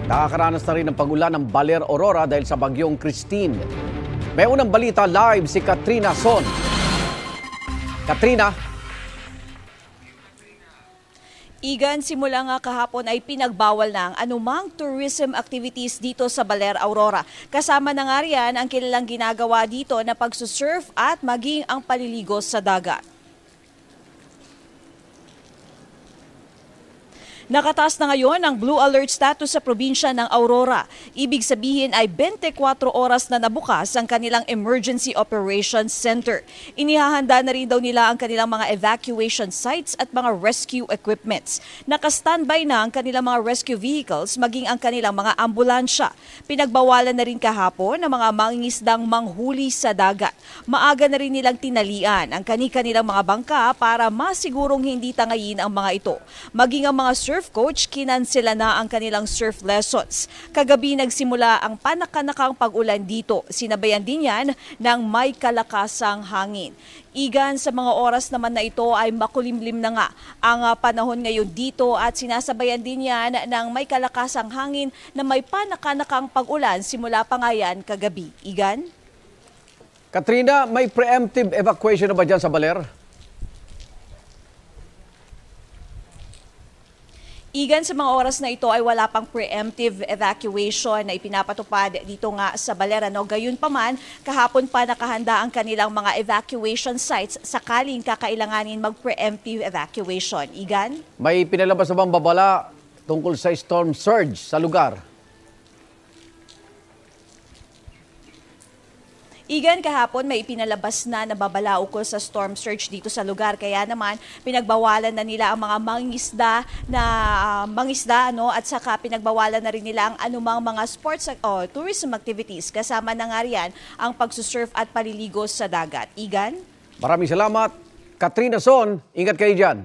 Nakakaranas na rin ng pagulan ng Baler Aurora dahil sa bagyong Christine. May unang balita live si Katrina Son. Katrina. Igan, simula nga kahapon ay pinagbawal na ang anumang tourism activities dito sa Baler Aurora. Kasama na nga riyan ang kilalang ginagawa dito na pagsusurf at maging ang paliligo sa dagat. Nakataas na ngayon ang blue alert status sa probinsya ng Aurora. Ibig sabihin ay 24 oras na nabukas ang kanilang Emergency Operations Center. Inihahanda na rin daw nila ang kanilang mga evacuation sites at mga rescue equipments. Naka-standby na ang kanilang mga rescue vehicles maging ang kanilang mga ambulansya. Pinagbawalan na rin kahapon ang mga mangingisdang manghuli sa dagat. Maaga na rin nilang tinalian ang kanilang mga bangka para masigurong hindi tangayin ang mga ito. Maging ang mga surf coach, kinansela na ang kanilang surf lessons. Kagabi nagsimula ang panakanakang pag-ulan dito. Sinabayan din yan ng may kalakasang hangin. Igan, sa mga oras naman na ito ay makulimlim na nga ang panahon ngayon dito at sinasabayan din yan ng may kalakasang hangin na may panakanakang pag-ulan simula pa nga yan kagabi. Igan? Katrina, may preemptive evacuation na ba dyan sa Baler? Igan, sa mga oras na ito ay wala pang preemptive evacuation na ipinapatupad dito nga sa Baler. Gayunpaman, kahapon pa nakahanda ang kanilang mga evacuation sites sakaling kakailanganin mag-preemptive evacuation. Igan? May pinalabas na bang babala tungkol sa storm surge sa lugar? Igan, kahapon may ipinalabas na nababalao ko sa storm surge dito sa lugar. Kaya naman pinagbawalan na nila ang mga mangisda at saka pinagbawalan na rin nila ang anumang mga sports o tourism activities. Kasama na nga riyan ang pagsusurf at paliligo sa dagat. Igan? Maraming salamat. Katrina Son, ingat kayo dyan.